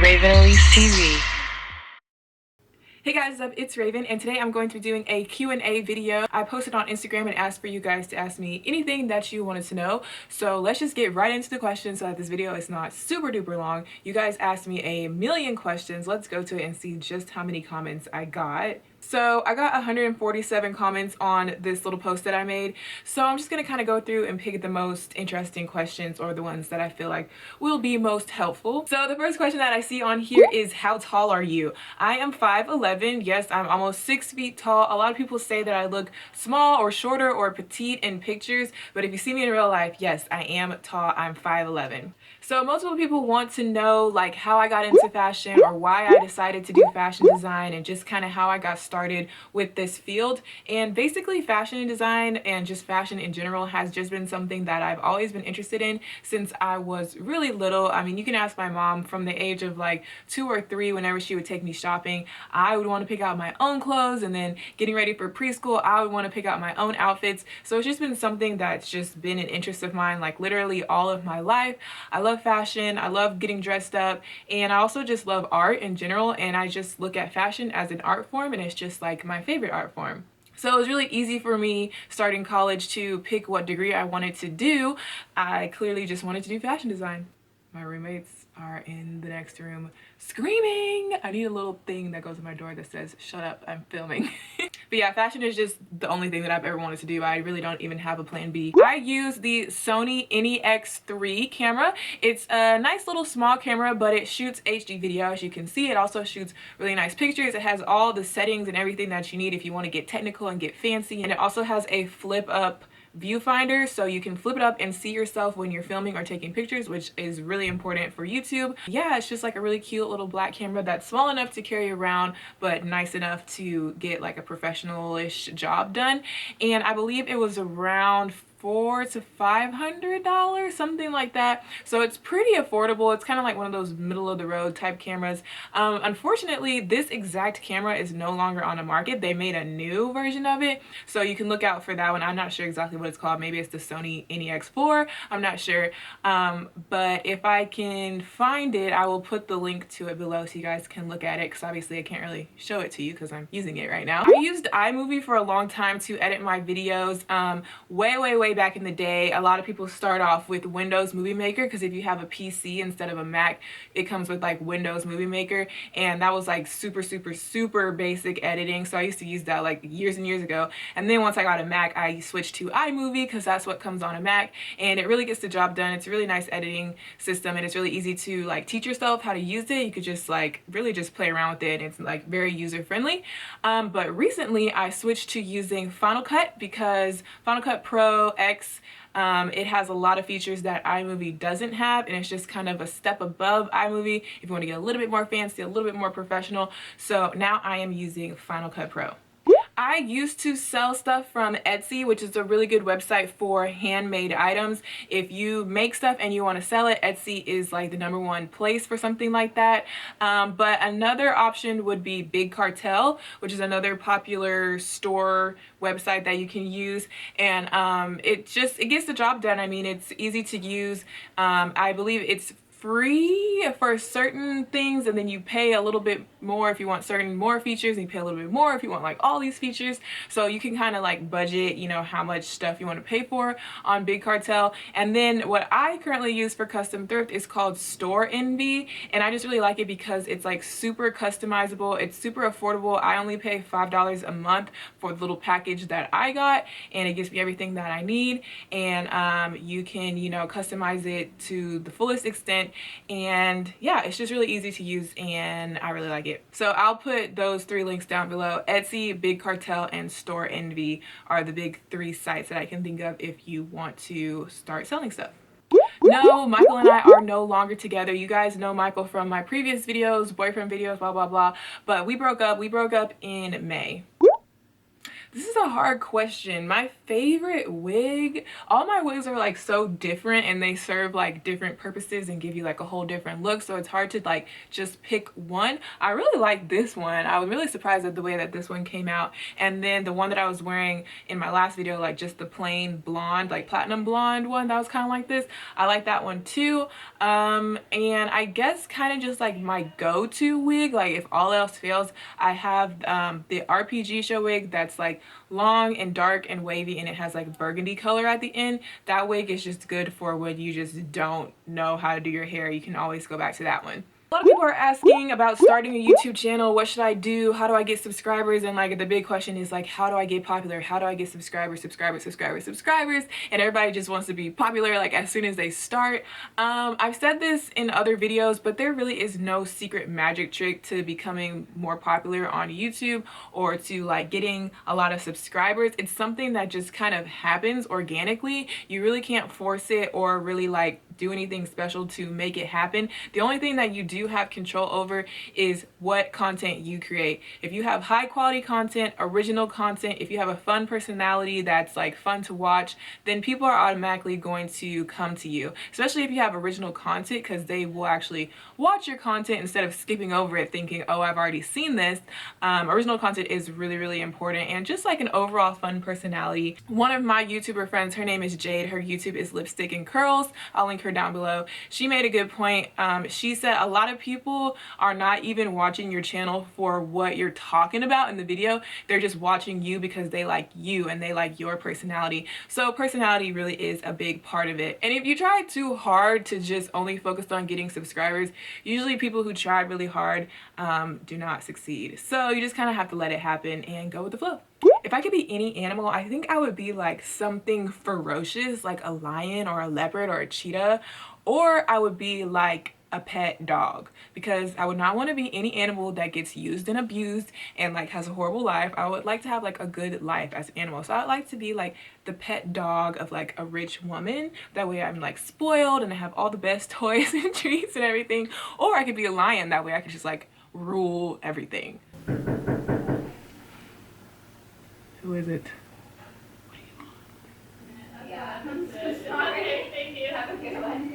Raven Elise TV. Hey guys, what's up? It's Raven, and today I'm going to be doing a Q&A video. I posted on Instagram and asked for you guys to ask me anything that you wanted to know. So let's just get right into the questions so that this video is not super duper long. You guys asked me a million questions. Let's go to it and see just how many comments I got. So I got 147 comments on this little post that I made. So I'm just going to kind of go through and pick the most interesting questions, or the ones that I feel like will be most helpful. So the first question that I see on here is, how tall are you? I am 5'11". Yes, I'm almost 6 feet tall. A lot of people say that I look small or shorter or petite in pictures, but if you see me in real life, yes, I am tall. I'm 5'11". So multiple people want to know like how I got into fashion, or why I decided to do fashion design, and just kind of how I got started with this field. And basically fashion design and just fashion in general has just been something that I've always been interested in since I was really little. I mean, you can ask my mom. From the age of like 2 or 3, whenever she would take me shopping, I would want to pick out my own clothes, and then getting ready for preschool, I would want to pick out my own outfits. So it's just been something that's just been an interest of mine, like literally all of my life. I love fashion, I love getting dressed up, and I also just love art in general, and I just look at fashion as an art form, and it's just like my favorite art form. So it was really easy for me starting college to pick what degree I wanted to do. I clearly just wanted to do fashion design. My roommates are in the next room screaming. I need a little thing that goes on my door that says, "Shut up, I'm filming." But yeah, fashion is just the only thing that I've ever wanted to do. I really don't even have a plan B. I use the Sony NEX3 camera. It's a nice little small camera, but it shoots HD video. As you can see, it also shoots really nice pictures. It has all the settings and everything that you need if you want to get technical and get fancy. And it also has a flip up viewfinder, so you can flip it up and see yourself when you're filming or taking pictures, which is really important for YouTube. Yeah, it's just like a really cute little black camera that's small enough to carry around, but nice enough to get like a professional-ish job done. And I believe it was around $400 to $500, something like that. So it's pretty affordable. It's kind of like one of those middle of the road type cameras. Unfortunately, this exact camera is no longer on the market. They made a new version of it, so you can look out for that one. I'm not sure exactly what it's called. Maybe it's the Sony NEX4. I'm not sure. But if I can find it, I will put the link to it below so you guys can look at it, because obviously I can't really show it to you because I'm using it right now. I used iMovie for a long time to edit my videos. Way back in the day. A lot of people start off with Windows Movie Maker, because if you have a PC instead of a Mac, it comes with like Windows Movie Maker, and that was like super basic editing. So I used to use that like years and years ago. And then once I got a Mac, I switched to iMovie because that's what comes on a Mac, and it really gets the job done. It's a really nice editing system, and it's really easy to like teach yourself how to use it. You could just like really just play around with it. It's like very user friendly. But recently I switched to using Final Cut, because Final Cut Pro X, it has a lot of features that iMovie doesn't have, and it's just kind of a step above iMovie if you want to get a little bit more fancy, a little bit more professional. So now I am using Final Cut Pro. I used to sell stuff from Etsy, which is a really good website for handmade items. If you make stuff and you want to sell it, Etsy is like the #1 place for something like that. But another option would be Big Cartel, which is another popular store website that you can use, and it gets the job done. I mean, it's easy to use. I believe it's free for certain things, and then you pay a little bit more if you want certain more features, and you pay a little bit more if you want like all these features. So you can kind of like budget, you know, how much stuff you want to pay for on Big Cartel. And then what I currently use for custom thrift is called Store Envy, and I just really like it because it's like super customizable. It's super affordable. I only pay $5 a month for the little package that I got, and it gives me everything that I need. And you can, you know, customize it to the fullest extent. And yeah, it's just really easy to use, and I really like it. So I'll put those 3 links down below. Etsy, Big Cartel, and Store Envy are the big 3 sites that I can think of if you want to start selling stuff. No, Michael and I are no longer together. You guys know Michael from my previous videos, boyfriend videos, blah blah blah, but we broke up in May. This is a hard question. My favorite wig, all my wigs are like so different and they serve like different purposes and give you like a whole different look, so it's hard to like just pick one. I really like this one. I was really surprised at the way that this one came out. And then the one that I was wearing in my last video, like just the plain blonde, like platinum blonde one that was kind of like this, I like that one too. And I guess kind of just like my go-to wig, like if all else fails, I have the RPG show wig that's like long and dark and wavy, and it has like burgundy color at the end. That wig is just good for when you just don't know how to do your hair. You can always go back to that one. A lot of people are asking about starting a YouTube channel. What should I do? How do I get subscribers? And like the big question is like, how do I get popular? How do I get subscribers? And everybody just wants to be popular like as soon as they start. I've said this in other videos, but there really is no secret magic trick to becoming more popular on YouTube or to like getting a lot of subscribers. It's something that just kind of happens organically. You really can't force it or really like do anything special to make it happen. The only thing that you do have control over is what content you create. If you have high quality content, original content, if you have a fun personality that's like fun to watch, then people are automatically going to come to you, especially if you have original content, because they will actually watch your content instead of skipping over it thinking, oh, I've already seen this. Original content is really, really important, and just like an overall fun personality. One of my YouTuber friends, her name is Jade. Her YouTube is Lipstick and Curls. I'll link her down below. She made a good point. She said a lot of people are not even watching your channel for what you're talking about in the video. They're just watching you because they like you and they like your personality. So personality really is a big part of it. And if you try too hard to just only focus on getting subscribers, usually people who try really hard do not succeed. So you just kind of have to let it happen and go with the flow. If I could be any animal, I think I would be like something ferocious, like a lion or a leopard or a cheetah, or I would be like a pet dog, because I would not want to be any animal that gets used and abused and like has a horrible life. I would like to have like a good life as an animal. So I'd like to be like the pet dog of like a rich woman. That way I'm like spoiled and I have all the best toys and treats and everything. Or I could be a lion. That way I could just like rule everything. Who is it? What do you want? Yeah, I'm so sorry. Thank you. Have a good one.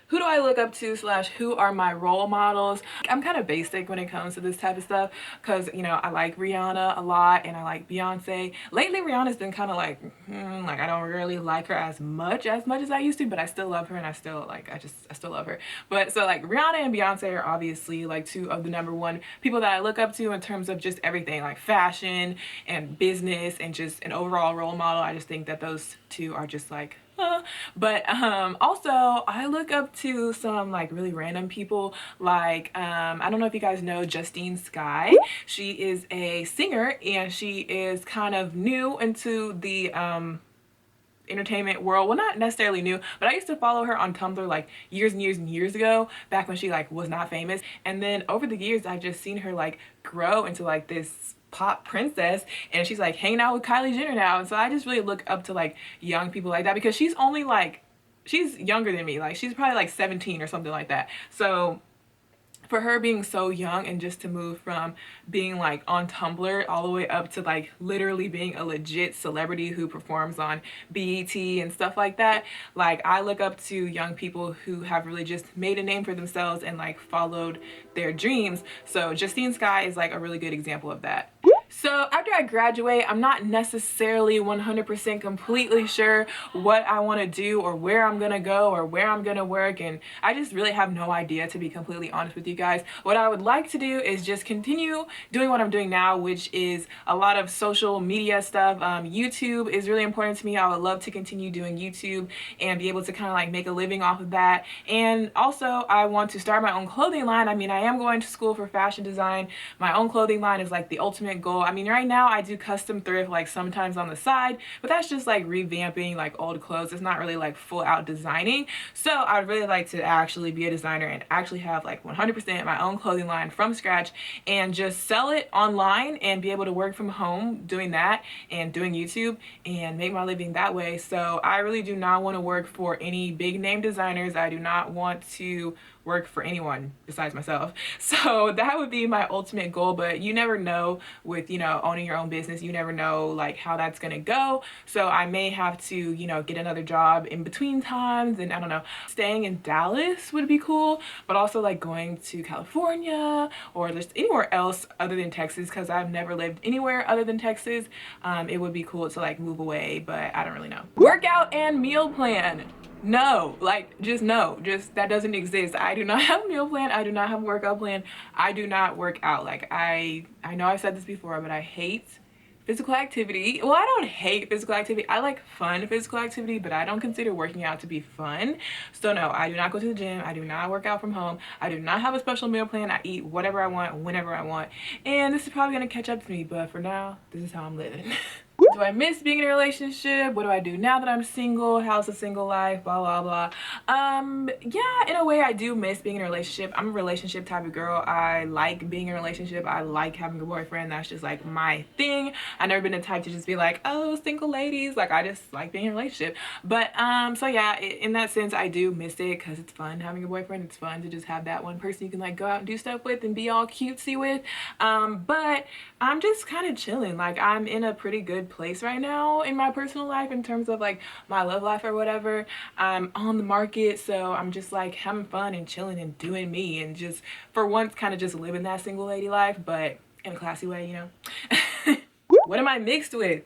Who do I look up to / who are my role models? I'm kind of basic when it comes to this type of stuff because, you know, I like Rihanna a lot and I like Beyonce. Lately, Rihanna's been kind of like I don't really like her as much as I used to, but I still love her and I still love her. But so like Rihanna and Beyonce are obviously like two of the #1 people that I look up to in terms of just everything, like fashion and business and just an overall role model. I just think that those two are just like but also I look up to some like really random people, like I don't know if you guys know Justine Skye. She is a singer and she is kind of new into the entertainment world. Well, not necessarily new, but I used to follow her on Tumblr like years and years and years ago, back when she like was not famous. And then over the years I've just seen her like grow into like this pop princess, and she's like hanging out with Kylie Jenner now. And so I just really look up to like young people like that, because she's only like, she's younger than me. Like she's probably like 17 or something like that. So for her being so young and just to move from being like on Tumblr all the way up to like literally being a legit celebrity who performs on BET and stuff like that, like I look up to young people who have really just made a name for themselves and like followed their dreams. So Justine Skye is like a really good example of that. So after I graduate, I'm not necessarily 100% completely sure what I want to do or where I'm going to go or where I'm going to work, and I just really have no idea, to be completely honest with you guys. What I would like to do is just continue doing what I'm doing now, which is a lot of social media stuff. YouTube is really important to me. I would love to continue doing YouTube and be able to kind of like make a living off of that. And also I want to start my own clothing line. I mean, I am going to school for fashion design. My own clothing line is like the ultimate goal. I mean, right now I do custom thrift like sometimes on the side, but that's just like revamping like old clothes. It's not really like full out designing. So I'd really like to actually be a designer and actually have like 100% my own clothing line from scratch and just sell it online and be able to work from home doing that and doing YouTube and make my living that way. So I really do not want to work for any big name designers. I do not want to work for anyone besides myself. So that would be my ultimate goal, but you never know with, you know, owning your own business. You never know like how that's gonna go. So I may have to, you know, get another job in between times, and I don't know, staying in Dallas would be cool, but also like going to California or just anywhere else other than Texas, because I've never lived anywhere other than Texas. It would be cool to like move away, but I don't really know. Workout and meal plan. No, like just no, just that doesn't exist. I do not have a meal plan. I do not have a workout plan. I do not work out. Like I know I've said this before, but I hate physical activity. Well, I don't hate physical activity. I like fun physical activity, but I don't consider working out to be fun. So no, I do not go to the gym. I do not work out from home. I do not have a special meal plan. I eat whatever I want, whenever I want. And this is probably gonna catch up to me, but for now, this is how I'm living. Do I miss being in a relationship? What do I do now that I'm single? How's the single life? Blah, blah, blah. Yeah, in a way I do miss being in a relationship. I'm a relationship type of girl. I like being in a relationship. I like having a boyfriend. That's just like my thing. I've never been the type to just be like, oh, single ladies. Like I just like being in a relationship. But so yeah, in that sense, I do miss it because it's fun having a boyfriend. It's fun to just have that one person you can like go out and do stuff with and be all cutesy with. But I'm just kind of chilling. Like I'm in a pretty good place right now in my personal life in terms of like my love life or whatever. I'm on the market, so I'm just like having fun and chilling and doing me and just for once kind of just living that single lady life, but in a classy way, you know. What am I mixed with?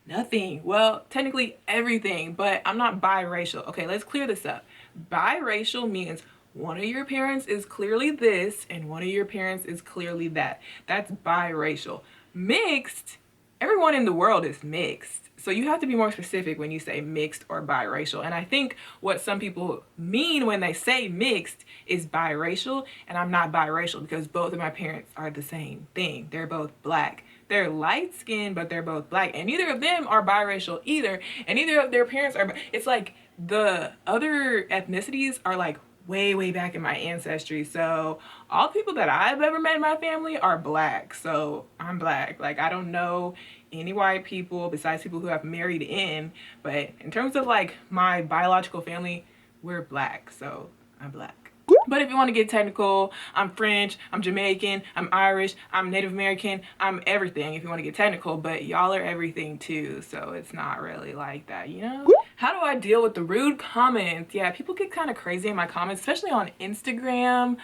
Nothing. Well, technically everything, but I'm not biracial. Okay, let's clear this up. Biracial means one of your parents is clearly this and one of your parents is clearly that. That's biracial. Mixed, everyone in the world is mixed. So you have to be more specific when you say mixed or biracial. And I think what some people mean when they say mixed is biracial, and I'm not biracial because both of my parents are the same thing. They're both black. They're light skinned, but they're both black, and neither of them are biracial either, and neither of their parents are. It's like the other ethnicities are like way back in my ancestry. So all the people that I've ever met in my family are black. So I'm black. Like I don't know any white people besides people who have married in, but in terms of like my biological family, we're black. So I'm black. But if you want to get technical, I'm French, I'm Jamaican, I'm Irish, I'm Native American, I'm everything if you want to get technical, but y'all are everything too, so it's not really like that, you know? How do I deal with the rude comments? Yeah, people get kind of crazy in my comments, especially on Instagram.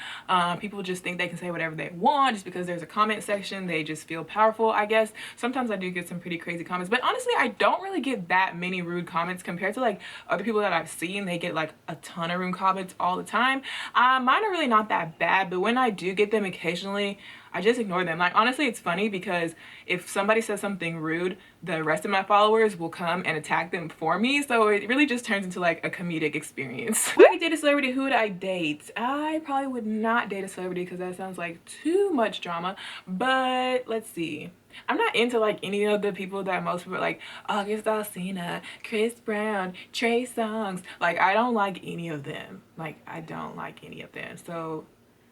People just think they can say whatever they want just because there's a comment section. They just feel powerful, I guess. Sometimes I do get some pretty crazy comments, but honestly, I don't really get that many rude comments compared to like other people that I've seen. They get like a ton of rude comments all the time. Mine are really not that bad, but when I do get them occasionally, I just ignore them. Like honestly, it's funny because if somebody says something rude, the rest of my followers will come and attack them for me. So it really just turns into like a comedic experience. If I could date a celebrity, who would I date? I probably would not date a celebrity because that sounds like too much drama, but let's see. I'm not into like any of the people that most people are like August Alsina, Chris Brown, Trey Songz. Like I don't like any of them. Like I don't like any of them. So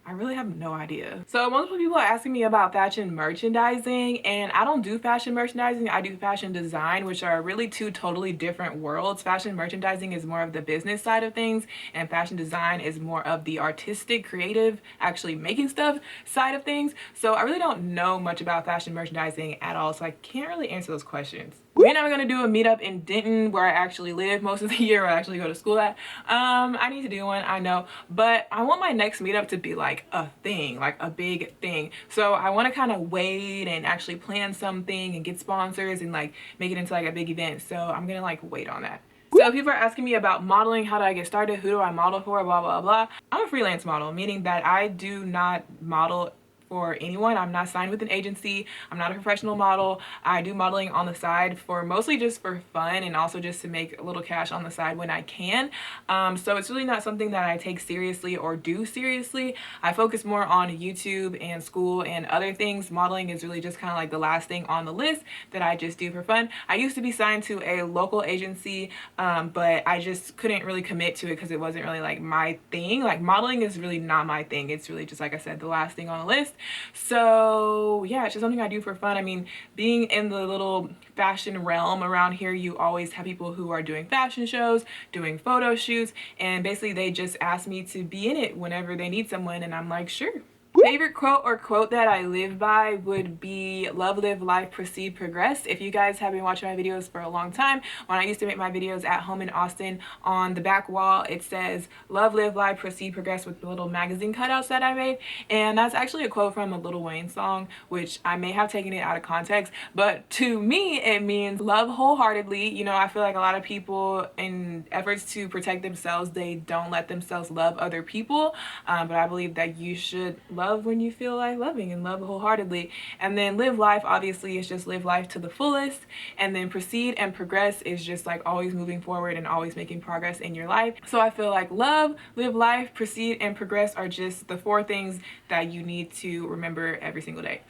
I really have no idea. So multiple people are asking me about fashion merchandising, and I don't do fashion merchandising. I do fashion design, which are really two totally different worlds. Fashion merchandising is more of the business side of things, and fashion design is more of the artistic, creative, actually making stuff side of things. So I really don't know much about fashion merchandising at all, so I can't really answer those questions. When am I gonna do a meetup in Denton, where I actually live most of the year, where I actually go to school at? I need to do one, I know, but I want my next meetup to be like a thing, like a big thing. So I want to kind of wait and actually plan something and get sponsors and like make it into like a big event. So I'm gonna like wait on that. So people are asking me about modeling, how do I get started, who do I model for, blah blah blah. I'm a freelance model, meaning that I do not model for anyone. I'm not signed with an agency. I'm not a professional model. I do modeling on the side for mostly just for fun and also just to make a little cash on the side when I can. So it's really not something that I take seriously or do seriously. I focus more on YouTube and school and other things. Modeling is really just kind of like the last thing on the list that I just do for fun. I used to be signed to a local agency, but I just couldn't really commit to it because it wasn't really like my thing. Like modeling is really not my thing. It's really just, like I said, the last thing on the list. So yeah, it's just something I do for fun. I mean, being in the little fashion realm around here, you always have people who are doing fashion shows, doing photo shoots, and basically they just ask me to be in it whenever they need someone, and I'm like, sure. Favorite quote or quote that I live by would be love, live, life, proceed, progress. If you guys have been watching my videos for a long time, when I used to make my videos at home in Austin, on the back wall it says love, live, life, proceed, progress with the little magazine cutouts that I made, and that's actually a quote from a Lil Wayne song, which I may have taken it out of context, but to me it means love wholeheartedly. You know, I feel like a lot of people, in efforts to protect themselves, they don't let themselves love other people, but I believe that you should love when you feel like loving and love wholeheartedly. And then live life, obviously, is just live life to the fullest. And then proceed and progress is just like always moving forward and always making progress in your life. So I feel like love, live life, proceed, and progress are just the 4 things that you need to remember every single day.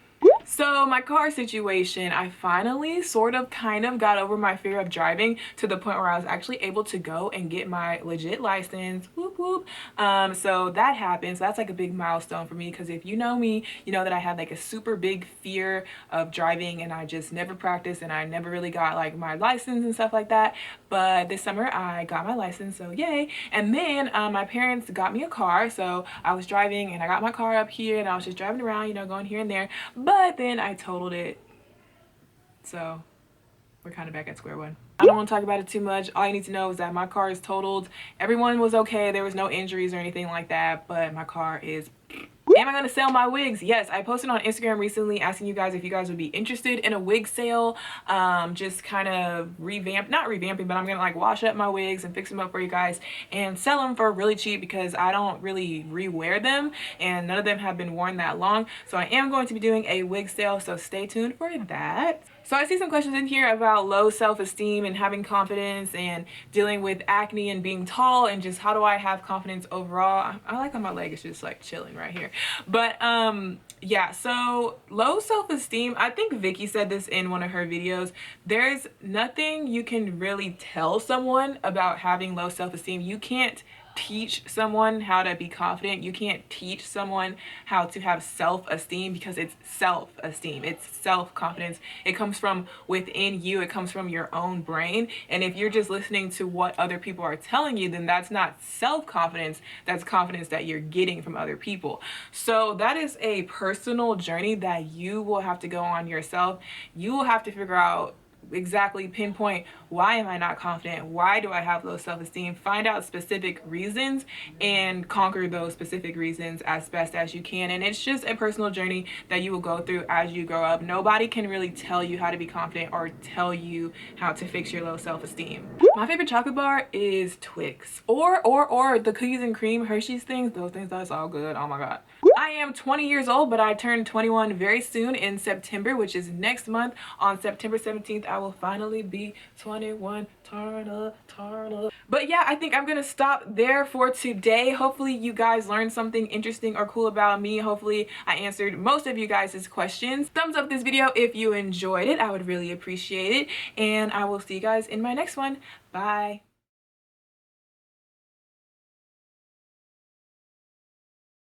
So my car situation, I finally kind of got over my fear of driving to the point where I was actually able to go and get my legit license. Whoop whoop. So that happened. So that's like a big milestone for me, because if you know me, you know that I had like a super big fear of driving and I just never practiced and I never really got like my license and stuff like that. But this summer I got my license, so yay. And then my parents got me a car, so I was driving and I got my car up here and I was just driving around, you know, going here and there. But then I totaled it, so we're kind of back at square one. I don't want to talk about it too much. All you need to know is that my car is totaled. Everyone was okay. There was no injuries or anything like that, but my car is... Am I going to sell my wigs? Yes, I posted on Instagram recently asking you guys if you guys would be interested in a wig sale. Just kind of not revamping, but I'm going to like wash up my wigs and fix them up for you guys and sell them for really cheap, because I don't really rewear them and none of them have been worn that long. So I am going to be doing a wig sale, so stay tuned for that. So I see some questions in here about low self-esteem and having confidence and dealing with acne and being tall and just how do I have confidence overall. I like how my leg is just like chilling right here. But yeah, so low self-esteem, I think Vicky said this in one of her videos. There's nothing you can really tell someone about having low self-esteem. You can't teach someone how to be confident. You can't teach someone how to have self-esteem, because it's self-esteem, it's self-confidence. It comes from within you. It comes from your own brain. And if you're just listening to what other people are telling you, then that's not self-confidence. That's confidence that you're getting from other people. So that is a personal journey that you will have to go on yourself. You will have to figure out, exactly pinpoint, why am I not confident? Why do I have low self-esteem? Find out specific reasons and conquer those specific reasons as best as you can. And it's just a personal journey that you will go through as you grow up. Nobody can really tell you how to be confident or tell you how to fix your low self-esteem. My favorite chocolate bar is Twix or the cookies and cream Hershey's things. Those things, that's all good. Oh my god. I am 20 years old, but I turn 21 very soon in September, which is next month. On September 17th, I will finally be 21. Turn up. But yeah, I think I'm gonna stop there for today. Hopefully you guys learned something interesting or cool about me. Hopefully I answered most of you guys' questions. Thumbs up this video if you enjoyed it. I would really appreciate it. And I will see you guys in my next one. Bye.